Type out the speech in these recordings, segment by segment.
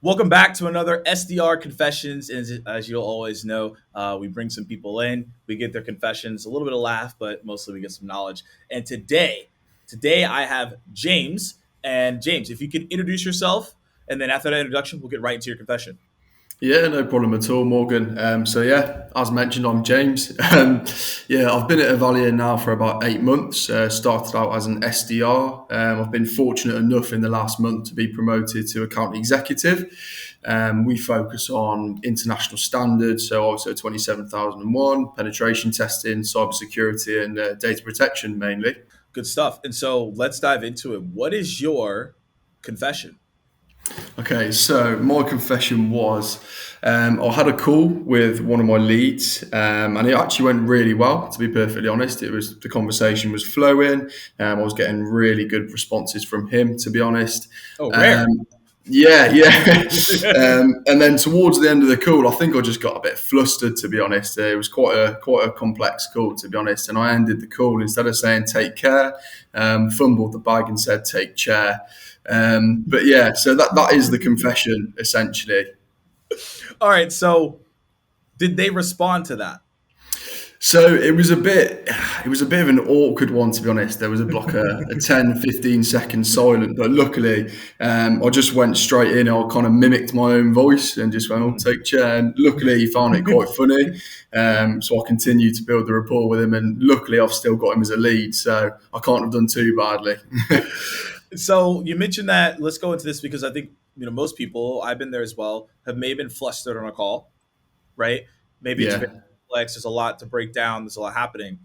Welcome back to another SDR Confessions. As you'll always know, we bring some people in, we get their confessions, a little bit of laugh, but mostly we get some knowledge. And today I have James. And James, if you can introduce yourself, and then after that introduction, we'll get right into your confession. Yeah, no problem at all, Morgan. As mentioned, I'm James. I've been at Evalian now for about 8 months. Started out as an SDR. I've been fortunate enough in the last month to be promoted to account executive. We focus on international standards, so also 27001, penetration testing, cybersecurity, and data protection mainly. Good stuff. And so let's dive into it. What is your confession? Okay, so my confession was I had a call with one of my leads, and it actually went really well. To be perfectly honest, the conversation was flowing. I was getting really good responses from him. To be honest, Oh, rare. um, yeah. And then towards the end of the call, I think I just got a bit flustered. To be honest, it was quite a complex call, to be honest. And I ended the call instead of saying "take care," fumbled the bag and said "take chair." So that is the confession essentially. All right. So did they respond to that? So it was a bit of an awkward one, to be honest. There was a 10, 15 second silent, but luckily I just went straight in. I kind of mimicked my own voice and just went, "I'll take chair." And luckily he found it quite funny. So I continued to build the rapport with him, and luckily I've still got him as a lead, so I can't have done too badly. So you mentioned that. Let's go into this because I think most people. I've been there as well. Have maybe been flustered on a call, right? Maybe it's very Yeah. complex. There's a lot to break down. There's a lot happening.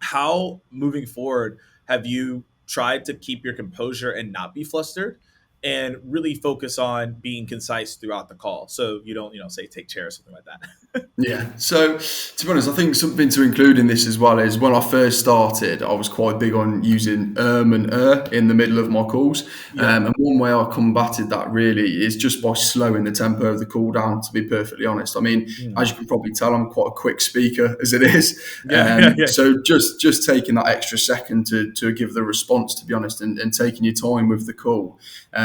How moving forward have you tried to keep your composure and not be flustered, and really focus on being concise throughout the call, so you don't say take chair or something like that. Yeah. So to be honest, I think something to include in this as well is when I first started, I was quite big on using and in the middle of my calls. Yeah. And one way I combated that really is just by slowing the tempo of the call down, to be perfectly honest. I mean, Mm. as you can probably tell, I'm quite a quick speaker as it is. Yeah. Yeah. Yeah. So just taking that extra second to give the response, to be honest, and taking your time with the call.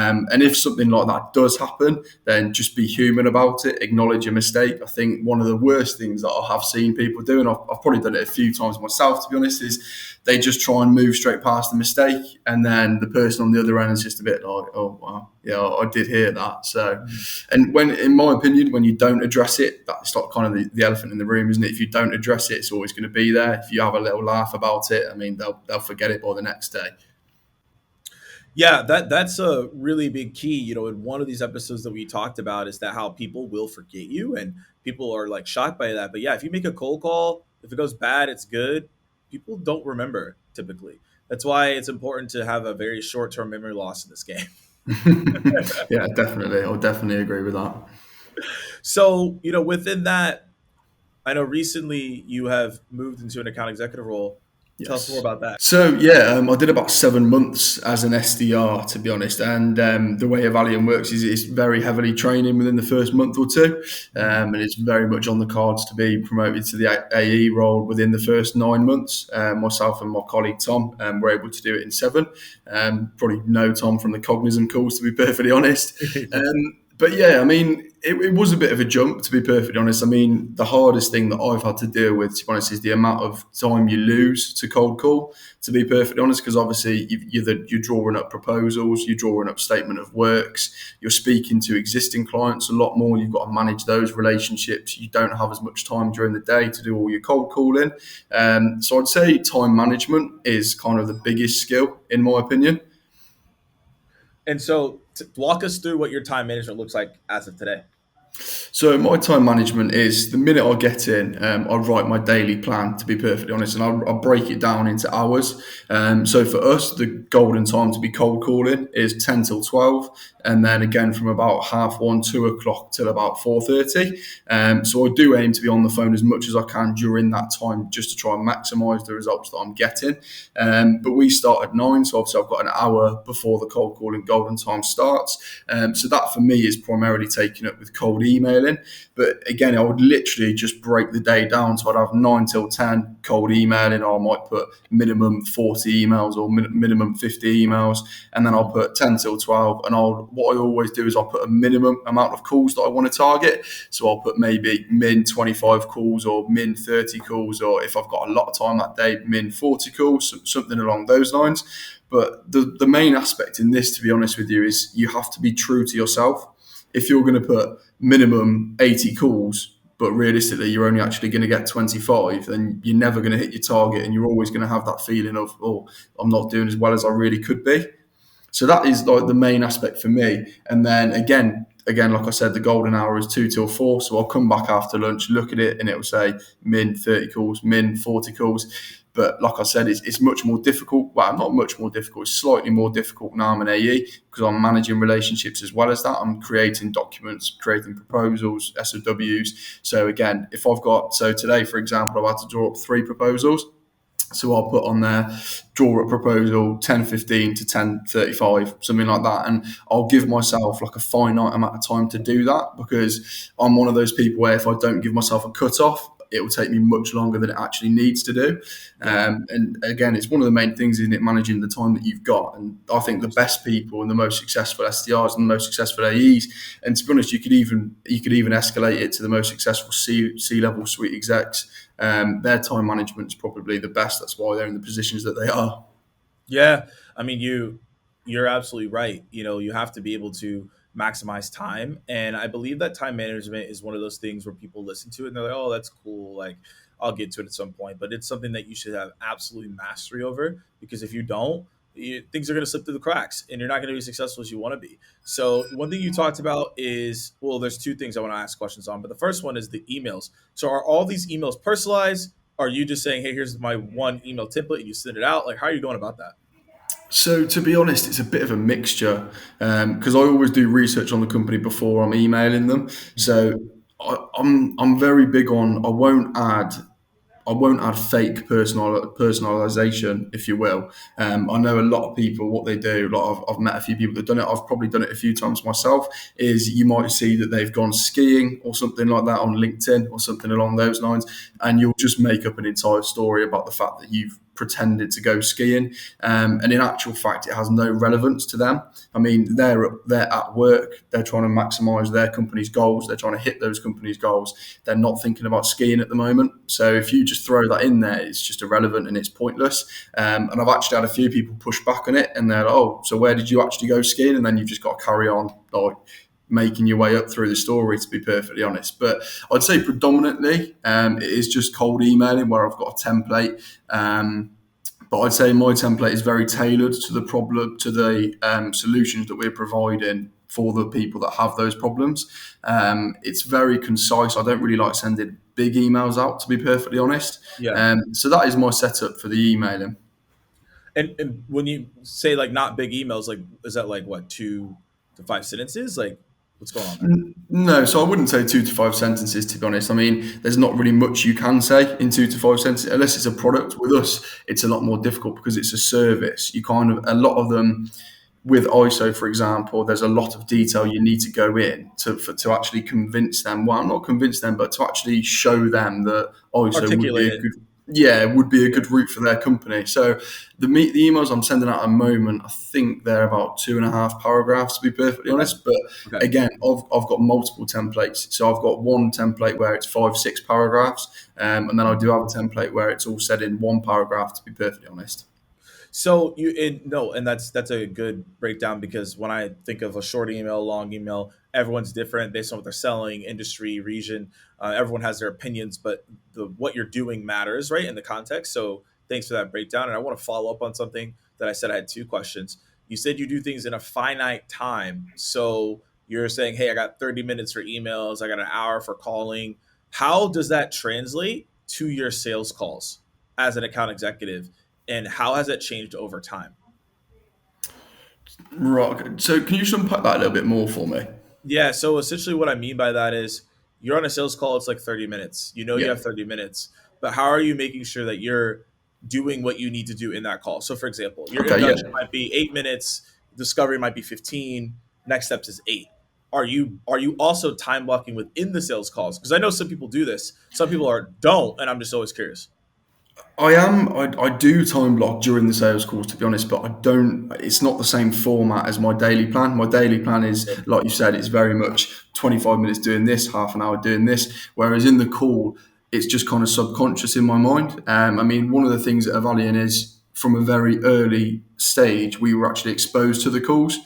And if something like that does happen, then just be human about it, acknowledge a mistake. I think one of the worst things that I have seen people do, and I've probably done it a few times myself, to be honest, is they just try and move straight past the mistake, and then the person on the other end is just a bit like, "Oh, wow, yeah, I did hear that." So, and when, in my opinion, when you don't address it, that's like kind of the elephant in the room, isn't it? If you don't address it, it's always going to be there. If you have a little laugh about it, I mean, they'll forget it by the next day. Yeah, that's a really big key. In one of these episodes that we talked about is that how people will forget you, and people are like shocked by that. But yeah, if you make a cold call, if it goes bad, it's good. People don't remember typically. That's why it's important to have a very short-term memory loss in this game. Yeah, definitely. I'll definitely agree with that. So, within that, I know recently you have moved into an account executive role. Tell us more Yes. about that. I did about 7 months as an SDR, to be honest. And the way Evalian works is it's very heavily training within the first month or two, and it's very much on the cards to be promoted to the AE role within the first 9 months. Myself and my colleague Tom were able to do it in seven. Probably know Tom from the Cognism calls, to be perfectly honest. But yeah, I mean, it was a bit of a jump, to be perfectly honest. I mean, the hardest thing that I've had to deal with, to be honest, is the amount of time you lose to cold call, to be perfectly honest, because obviously you're drawing up proposals, you're drawing up statement of works, you're speaking to existing clients a lot more, you've got to manage those relationships, you don't have as much time during the day to do all your cold calling. So I'd say time management is kind of the biggest skill, in my opinion. And so, walk us through what your time management looks like as of today. So my time management is the minute I get in, I write my daily plan, to be perfectly honest, and I'll break it down into hours. So for us, the golden time to be cold calling is 10 till 12, and then again from about 1:30, 2 o'clock till about 4:30. So I do aim to be on the phone as much as I can during that time, just to try and maximise the results that I'm getting. But we start at 9, so obviously I've got an hour before the cold calling golden time starts. So that for me is primarily taken up with cold emailing. But again, I would literally just break the day down. So I'd have 9 till 10 cold emailing, or I might put minimum 40 emails or minimum 50 emails. And then I'll put 10 till 12. And what I always do is I'll put a minimum amount of calls that I want to target. So I'll put maybe min 25 calls or min 30 calls, or if I've got a lot of time that day, min 40 calls, something along those lines. But the main aspect in this, to be honest with you, is you have to be true to yourself. If you're going to put minimum 80 calls, but realistically you're only actually going to get 25, then you're never going to hit your target, and you're always going to have that feeling of, oh, I'm not doing as well as I really could be. So that is like the main aspect for me. And then again, like I said, the golden hour is 2 till 4. So I'll come back after lunch, look at it, and it will say min 30 calls, min 40 calls. But like I said, it's much more difficult. Well, not much more difficult. It's slightly more difficult now I'm an AE, because I'm managing relationships as well as that. I'm creating documents, creating proposals, SOWs. So again, so today, for example, I've had to draw up 3 proposals. So I'll put on there, draw a proposal 10:15 to 10:35, something like that. And I'll give myself like a finite amount of time to do that, because I'm one of those people where if I don't give myself a cut off, it will take me much longer than it actually needs to do. Yeah. And again, it's one of the main things, isn't it, managing the time that you've got. And I think the Absolutely. best people and the most successful SDRs and the most successful AEs, and to be honest, you could even escalate it to the most successful C-level suite execs. Their time management is probably the best. That's why they're in the positions that they are. Yeah, I mean you're absolutely right. You have to be able to maximize time, and I believe that time management is one of those things where people listen to it and they're like, "Oh, that's cool. Like I'll get to it at some point." But it's something that you should have absolutely mastery over, because if you don't, things are going to slip through the cracks and you're not going to be as successful as you want to be. So, one thing you talked about is, well, there's two things I want to ask questions on, but the first one is the emails. So, are all these emails personalized? Are you just saying, "Hey, here's my one email template," and you send it out? Like, how are you going about that? So to be honest, it's a bit of a mixture, because I always do research on the company before I'm emailing them. So I'm very big on I won't add fake personalization, if you will. I know a lot of people what they do. Like I've met a few people that done it. I've probably done it a few times myself. Is you might see that they've gone skiing or something like that on LinkedIn or something along those lines, and you'll just make up an entire story about the fact that you've pretended to go skiing, and in actual fact, it has no relevance to them. I mean, they're at work. They're trying to maximise their company's goals. They're trying to hit those company's goals. They're not thinking about skiing at the moment. So if you just throw that in there, it's just irrelevant and it's pointless. And I've actually had a few people push back on it, and they're like, "Oh, so where did you actually go skiing?" And then you've just got to carry on like making your way up through the story, to be perfectly honest. But I'd say predominantly it is just cold emailing where I've got a template. But I'd say my template is very tailored to the problem, to the solutions that we're providing for the people that have those problems. It's very concise. I don't really like sending big emails out, to be perfectly honest. Yeah. So that is my setup for the emailing. And when you say like not big emails, like is that like what, 2 to 5 sentences? Like what's going on there? No, so I wouldn't say 2 to 5 sentences, to be honest. I mean, there's not really much you can say in 2 to 5 sentences, unless it's a product. With us, it's a lot more difficult because it's a service. A lot of them, with ISO, for example, there's a lot of detail you need to go in to actually convince them. Well, not convince them, but to actually show them that ISO would be Articulate a it. good, yeah, would be a Yeah. good route for their company. So the emails I'm sending out at the moment, I think they're about 2.5 paragraphs, to be perfectly Okay. honest. But Okay. again, I've got multiple templates. So I've got one template where it's 5, 6 paragraphs, and then I do have a template where it's all said in one paragraph, to be perfectly honest. So you and no, and that's a good breakdown, because when I think of a short email, long email, everyone's different based on what they're selling, industry, region. Everyone has their opinions, but the what you're doing matters, right, in the context. So thanks for that breakdown. And I want to follow up on something that I said. I had two questions. You said you do things in a finite time. So you're saying, hey, I got 30 minutes for emails, I got an hour for calling. How does that translate to your sales calls as an account executive? And how has that changed over time? Right. Okay. So can you just unpack that a little bit more for me? Yeah, so essentially what I mean by that is you're on a sales call, it's like 30 minutes. You Yeah. have 30 minutes, but how are you making sure that you're doing what you need to do in that call? So, for example, your Okay. Yeah. introduction might be 8 minutes, discovery might be 15, next steps is 8. are you also time blocking within the sales calls? Because I know some people do this, some people are don't, and I'm just always curious. I am. I do time block during the sales calls, to be honest, but I don't. It's not the same format as my daily plan. My daily plan is, Yep. like you said, it's very much 25 minutes doing this, half an hour doing this. Whereas in the call, it's just kind of subconscious in my mind. I mean, one of the things at Evalian is from a very early stage, we were actually exposed to the calls.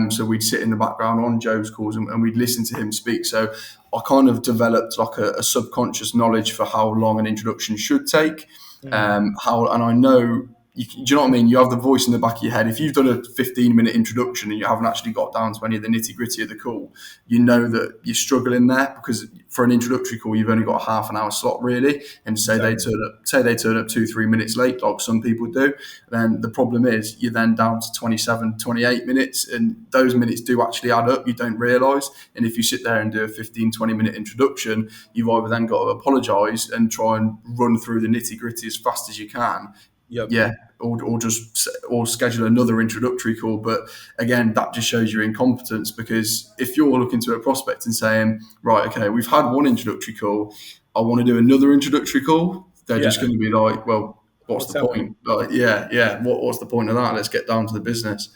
So we'd sit in the background on Joe's calls and we'd listen to him speak. So I kind of developed like a subconscious knowledge for how long an introduction should take. Mm. How and I know do you know what I mean? You have the voice in the back of your head. If you've done a 15-minute introduction and you haven't actually got down to any of the nitty gritty of the call, you know that you're struggling there because for an introductory call, you've only got a half an hour slot really. And Exactly. say they turn up 2-3 minutes late, like some people do, then the problem is you're then down to 27, 28 minutes. And those minutes do actually add up. You don't realise. And if you sit there and do a 15-20 minute introduction, you've either then got to apologise and try and run through the nitty gritty as fast as you can, Yep. yeah, or schedule another introductory call. But again, that just shows your incompetence because if you're looking to a prospect and saying, right, okay, we've had one introductory call, I want to do another introductory call, they're just Yeah. going to be like, well, what's What's the happening? point? Like, yeah, what's the point of that? Let's get down to the business.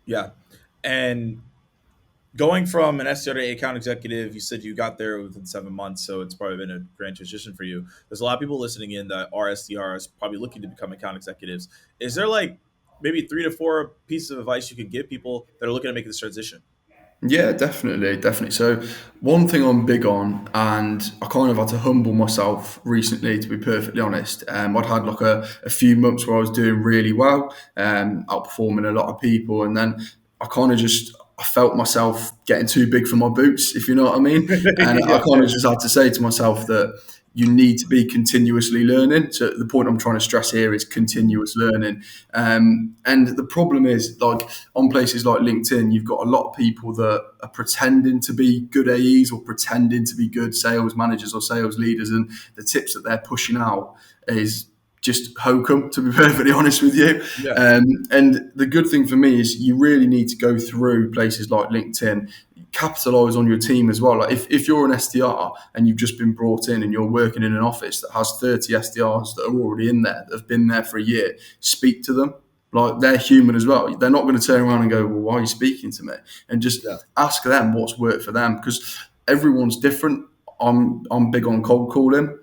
Yeah. And going from an SDR to account executive, you said you got there within 7 months, so it's probably been a grand transition for you. There's a lot of people listening in that are SDRs, probably looking to become account executives. Is there like maybe 3 to 4 pieces of advice you could give people that are looking to make this transition? Yeah, definitely. So, one thing I'm big on, and I kind of had to humble myself recently, to be perfectly honest. I'd had like a few months where I was doing really well, outperforming a lot of people, and then I felt myself getting too big for my boots, if you know what I mean. And I Yeah, kind of just had to say to myself that you need to be continuously learning. So the point I'm trying to stress here is continuous learning. And the problem is, like on places like LinkedIn, you've got a lot of people that are pretending to be good AEs or pretending to be good sales managers or sales leaders, and the tips that they're pushing out is just hokum, to be perfectly honest with you. yeah, And the good thing for me is you really need to go through places like LinkedIn, capitalize on your team as well. Like if you're an SDR and you've just been brought in and you're working in an office that has 30 SDRs that are already in there, that have been there for a year, speak to them. Like they're human as well. They're not going to turn around and go, well, why are you speaking to me? And just yeah, ask them what's worked for them because everyone's different. I'm big on cold calling.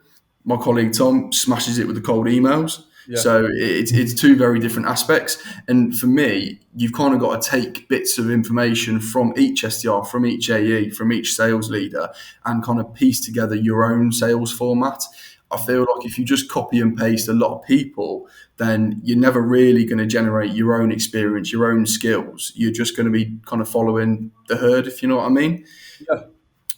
My colleague Tom smashes it with the cold emails. yeah. So it's two very different aspects. And for me, you've kind of got to take bits of information from each SDR, from each AE, from each sales leader, and kind of piece together your own sales format. I feel like if you just copy and paste a lot of people, then you're never really going to generate your own experience, your own skills. You're just going to be kind of following the herd, if you know what I mean. Yeah.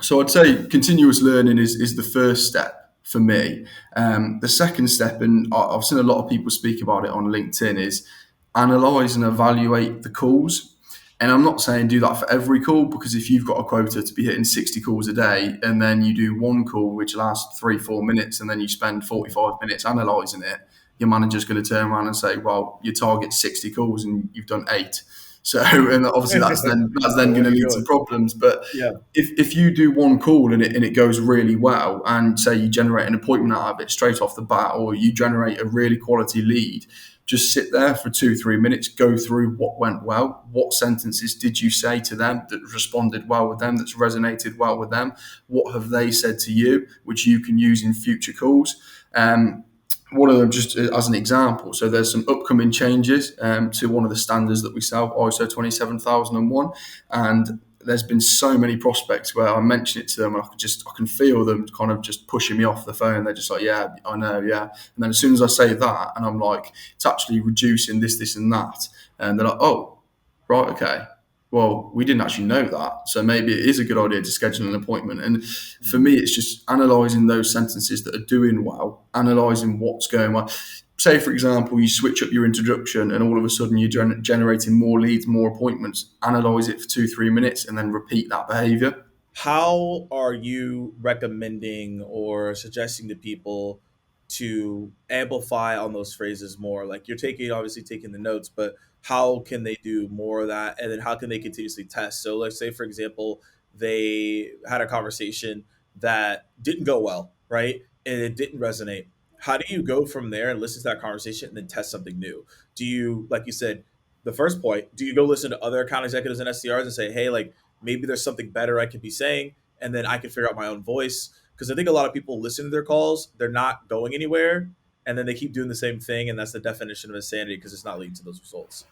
So I'd say continuous learning is the first step for me. The second step, and I've seen a lot of people speak about it on LinkedIn, is analyze and evaluate the calls. And I'm not saying do that for every call because if you've got a quota to be hitting 60 calls a day and then you do one call which lasts 3-4 minutes and then you spend 45 minutes analysing it, your manager's going to turn around and say, well, your target's 60 calls and you've done 8. So, and obviously that's then Where going are to you lead to going? problems. But Yeah. if you do one call and it goes really well, and say you generate an appointment out of it straight off the bat, or you generate a really quality lead, just sit there for 2-3 minutes, go through what went well, what sentences did you say to them that responded well with them, that's resonated well with them, what have they said to you, which you can use in future calls. One of them, just as an example, so there's some upcoming changes to one of the standards that we sell, ISO 27001, and there's been so many prospects where I mention it to them and I can feel them kind of just pushing me off the phone. They're just like, yeah, I know, yeah. And then as soon as I say that and I'm like, it's actually reducing this, and that, and they're like, oh, right, okay. Well, we didn't actually know that. So maybe it is a good idea to schedule an appointment. And for me, it's just analysing those sentences that are doing well, analysing what's going well. Say, for example, you switch up your introduction and all of a sudden you're generating more leads, more appointments. Analyse it for 2-3 minutes and then repeat that behaviour. How are you recommending or suggesting to people to amplify on those phrases more? Like you're taking, obviously taking the notes, but how can they do more of that? And then how can they continuously test? So let's say, for example, they had a conversation that didn't go well, right? And it didn't resonate. How do you go from there and listen to that conversation and then test something new? Do you, like you said, the first point, do you go listen to other account executives and SDRs and say, hey, like maybe there's something better I could be saying, and then I can figure out my own voice? Because I think a lot of people listen to their calls, they're not going anywhere, and then they keep doing the same thing, and that's the definition of insanity because it's not leading to those results.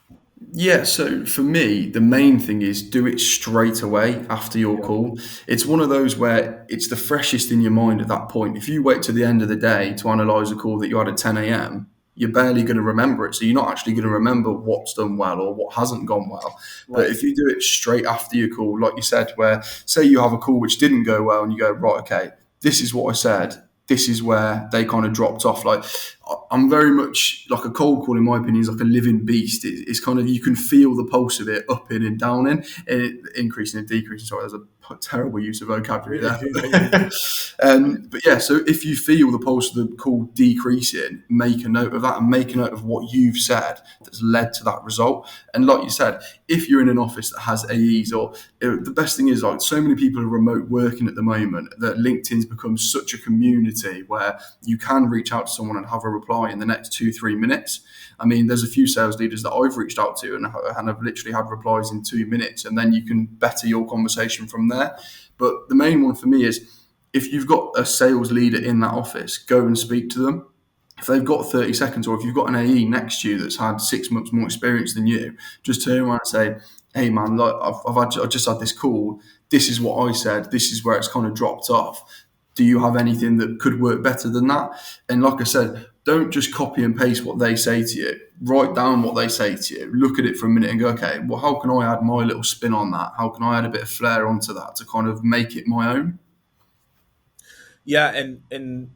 Yeah, so for me, the main thing is do it straight away after your Yeah. call. It's one of those where it's the freshest in your mind at that point. If you wait to the end of the day to analyse a call that you had at 10 a.m., you're barely going to remember it. So you're not actually going to remember what's done well or what hasn't gone well. But Right. if you do it straight after your call, like you said, where say you have a call which didn't go well and you go, right, okay, this is what I said. This is where they kind of dropped off. Like I'm very much like a cold call, in my opinion, is like a living beast. It's kind of, you can feel the pulse of it up in and down in, and it, increasing and decreasing. Sorry, there's a terrible use of vocabulary You're there. good. But yeah, so if you feel the pulse of the call decreasing, make a note of that and make a note of what you've said that's led to that result. And like you said, if you're in an office that has AEs, or the best thing is, like, so many people are remote working at the moment that LinkedIn's become such a community where you can reach out to someone and have a reply in the next 2-3 minutes. I mean, there's a few sales leaders that I've reached out to and have literally had replies in 2 minutes, and then you can better your conversation from there. But the main one for me is, if you've got a sales leader in that office, go and speak to them. If they've got 30 seconds, or if you've got an AE next to you that's had 6 months more experience than you, just turn around and say, hey man, look, I've just had this call. This is what I said. This is where it's kind of dropped off. Do you have anything that could work better than that? And like I said, don't just copy and paste what they say to you. Write down what they say to you. Look at it for a minute and go, okay, well, how can I add my little spin on that? How can I add a bit of flair onto that to kind of make it my own? Yeah, and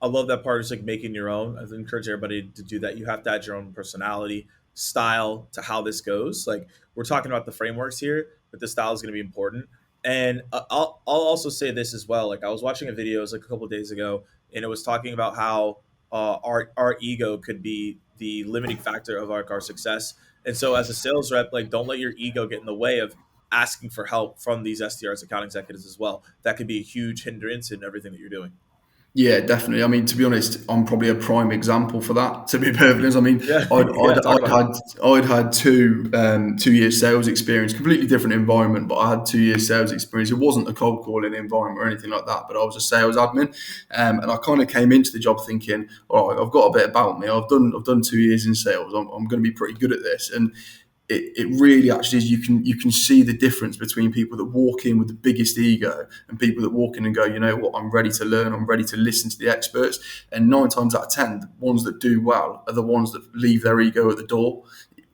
I love that part. Is like making your own. I encourage everybody to do that. You have to add your own personality, style to how this goes. Like we're talking about the frameworks here, but the style is going to be important. And I'll also say this as well. Like I was watching a video, it was like a couple of days ago, and it was talking about how our ego could be the limiting factor of our success. And so as a sales rep, like don't let your ego get in the way of asking for help from these SDRs, account executives as well. That could be a huge hindrance in everything that you're doing. Yeah, definitely. I mean, to be honest, I'm probably a prime example for that. To be perfectly honest, I mean, Yeah, I'd, yeah. I'd, Talk I'd about it. had I'd had 2 years sales experience, completely different environment, but I had 2 years sales experience. It wasn't a cold calling environment or anything like that, but I was a sales admin, and I kind of came into the job thinking, all right, I've got a bit about me. I've done 2 years in sales. I'm going to be pretty good at this, and it really actually is. You can see the difference between people that walk in with the biggest ego and people that walk in and go, you know what, I'm ready to learn, I'm ready to listen to the experts. And 9 times out of 10, the ones that do well are the ones that leave their ego at the door.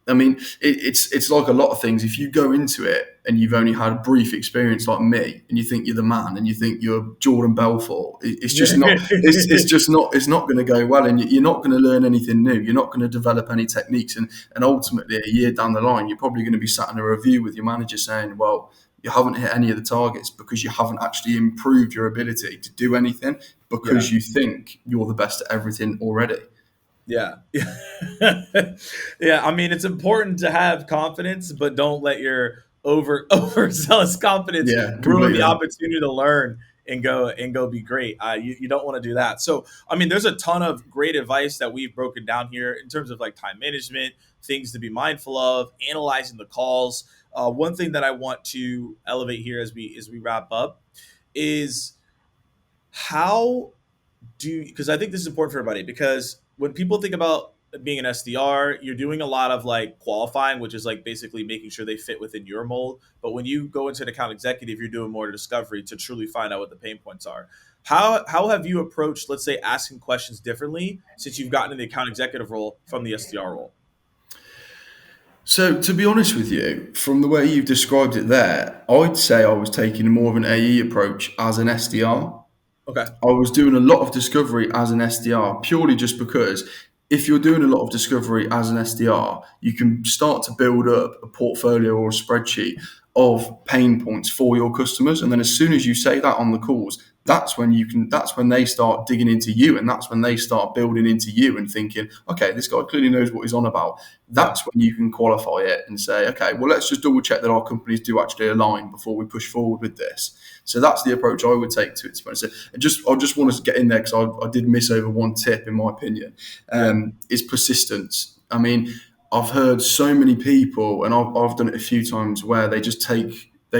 I mean, it's like a lot of things. If you go into it and you've only had a brief experience like me, and you think you're the man, and you think you're Jordan Belfort, it's just not. It's just not. It's not going to go well, and you're not going to learn anything new. You're not going to develop any techniques, and ultimately, a year down the line, you're probably going to be sat in a review with your manager saying, "Well, you haven't hit any of the targets because you haven't actually improved your ability to do anything Yeah, because you think you're the best at everything already." yeah, yeah. I mean, it's important to have confidence, but don't let your overzealous confidence Yeah, ruin the completely. opportunity to learn and go be great. You don't want to do that. So, I mean, there's a ton of great advice that we've broken down here in terms of like time management, things to be mindful of, analyzing the calls. One thing that I want to elevate here as we wrap up is how because I think this is important for everybody because when people think about being an SDR, you're doing a lot of like qualifying, which is like basically making sure they fit within your mold. But when you go into an account executive, you're doing more discovery to truly find out what the pain points are. How have you approached, let's say, asking questions differently since you've gotten in the account executive role from the SDR role? So, to be honest with you, from the way you've described it there, I'd say I was taking more of an AE approach as an SDR. Okay. I was doing a lot of discovery as an SDR purely just because if you're doing a lot of discovery as an SDR, you can start to build up a portfolio or a spreadsheet of pain points for your customers. And then as soon as you say that on the calls, that's when they start digging into you, and that's when they start building into you and thinking, okay, this guy clearly knows what he's on about. Yeah. That's when you can qualify it and say, okay, well, let's just double check that our companies do actually align before we push forward with this. So that's the approach I would take to it. So I just want to get in there because I did miss over one tip, in my opinion, Yeah. is persistence. I mean, I've heard so many people, and I've done it a few times, where they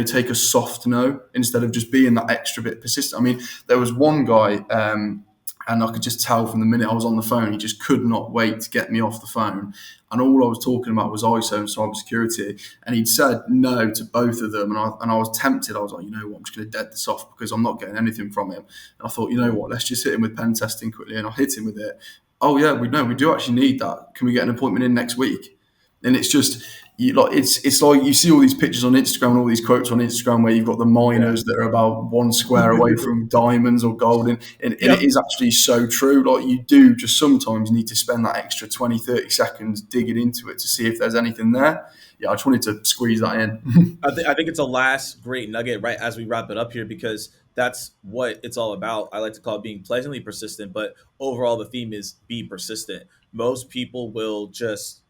take a soft no instead of just being that extra bit persistent. I mean, there was one guy, and I could just tell from the minute I was on the phone, he just could not wait to get me off the phone. And all I was talking about was ISO and cybersecurity. And he'd said no to both of them. And I was tempted. I was like, you know what, I'm just going to dead this off because I'm not getting anything from him. And I thought, you know what, let's just hit him with pen testing quickly. And I hit him with it. Oh yeah, we do actually need that. Can we get an appointment in next week? And it's just it's like you see all these pictures on Instagram and all these quotes on Instagram where you've got the Yeah. miners that are about one square away from diamonds or gold, and it Yep. is actually so true. Like, you do just sometimes need to spend that extra 20, 30 seconds digging into it to see if there's anything there. Yeah, I just wanted to squeeze that in. I think it's a last great nugget right as we wrap it up here because that's what it's all about. I like to call it being pleasantly persistent, but overall the theme is be persistent. Most people will just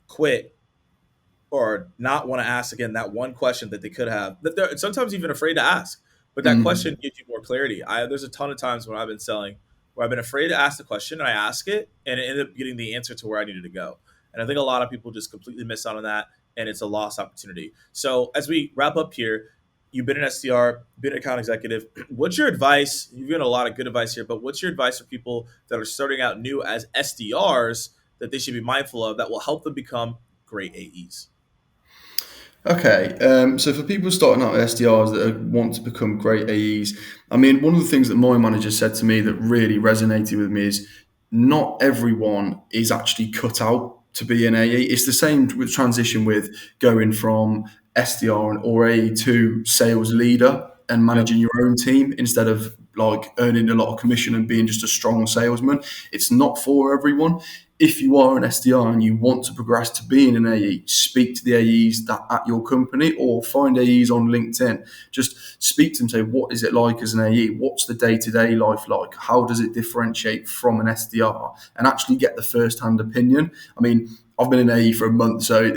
quit or not want to ask again that one question that they could have that they're sometimes even afraid to ask, but that Mm. question gives you more clarity. There's a ton of times when I've been selling where I've been afraid to ask the question and I ask it and it ended up getting the answer to where I needed to go. And I think a lot of people just completely miss out on that, and it's a lost opportunity. So as we wrap up here, you've been an SDR, been an account executive. What's your advice? You've given a lot of good advice here, but what's your advice for people that are starting out new as SDRs that they should be mindful of that will help them become great AEs? Okay, so for people starting out as SDRs that want to become great AEs, I mean, one of the things that my manager said to me that really resonated with me is not everyone is actually cut out to be an AE. It's the same with transition with going from SDR or AE to sales leader and Yep. managing your own team instead of like earning a lot of commission and being just a strong salesman. It's not for everyone. If you are an SDR and you want to progress to being an AE, speak to the AEs that at your company or find AEs on LinkedIn. Just speak to them, say, what is it like as an AE? What's the day-to-day life like? How does it differentiate from an SDR? And actually get the first-hand opinion. I mean, I've been an AE for a month, so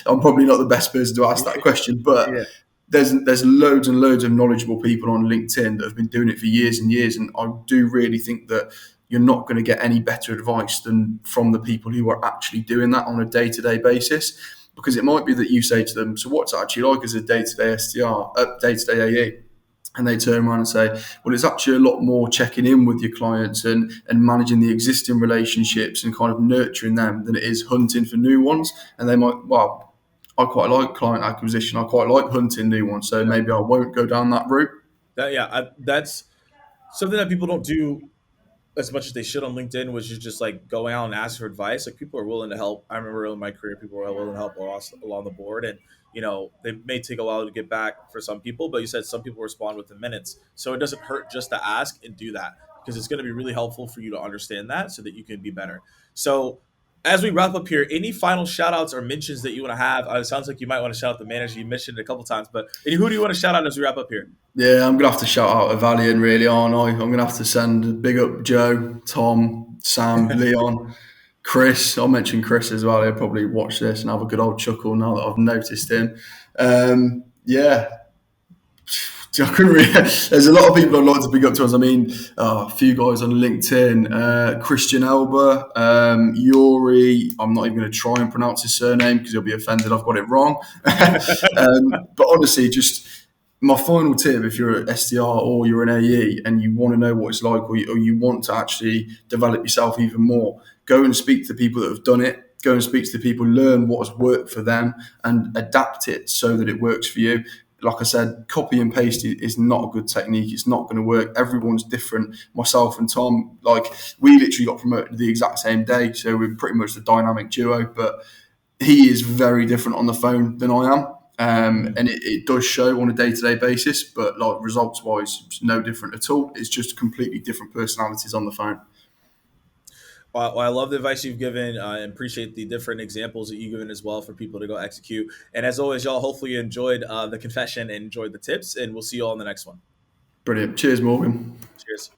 I'm probably not the best person to ask that question, but Yeah. there's loads and loads of knowledgeable people on LinkedIn that have been doing it for years and years, and I do really think that you're not going to get any better advice than from the people who are actually doing that on a day-to-day basis. Because it might be that you say to them, so what's it actually like as a day-to-day SDR, day-to-day AE? And they turn around and say, well, it's actually a lot more checking in with your clients and managing the existing relationships and kind of nurturing them than it is hunting for new ones. And they might, well, I quite like client acquisition. I quite like hunting new ones. So Yeah. maybe I won't go down that route. That's something that people don't do as much as they should on LinkedIn, which is just like going out and ask for advice. Like people are willing to help. I remember early in my career, people were willing to help along the board, and they may take a while to get back for some people, but you said some people respond within minutes, so it doesn't hurt just to ask and do that because it's going to be really helpful for you to understand that so that you can be better. So. As we wrap up here, any final shout outs or mentions that you want to have? It sounds like you might want to shout out the manager. You mentioned it a couple times, but who do you want to shout out as we wrap up here? Yeah, I'm gonna have to shout out Evalian, really, aren't I? I'm gonna have to send a big up Joe, Tom, Sam, Leon, Chris. I'll mention Chris as well. He'll probably watch this and have a good old chuckle now that I've noticed him. Yeah, I couldn't really. There's a lot of people I'd like to pick up to us. I mean, a few guys on LinkedIn: Christian Elba, Yuri. I'm not even going to try and pronounce his surname because he'll be offended I've got it wrong. But honestly, just my final tip: if you're an SDR or you're an AE and you want to know what it's like, or you want to actually develop yourself even more, go and speak to the people that have done it. Go and speak to the people, learn what has worked for them, and adapt it so that it works for you. Like I said, copy and paste is not a good technique. It's not going to work. Everyone's different. Myself and Tom, like, we literally got promoted the exact same day, so we're pretty much the dynamic duo. But he is very different on the phone than I am, and it does show on a day-to-day basis. But like results-wise, it's no different at all. It's just completely different personalities on the phone. Well, I love the advice you've given. I appreciate the different examples that you've given as well for people to go execute. And as always, y'all, hopefully you enjoyed the confession and enjoyed the tips. And we'll see you all in the next one. Brilliant. Cheers, Morgan. Cheers.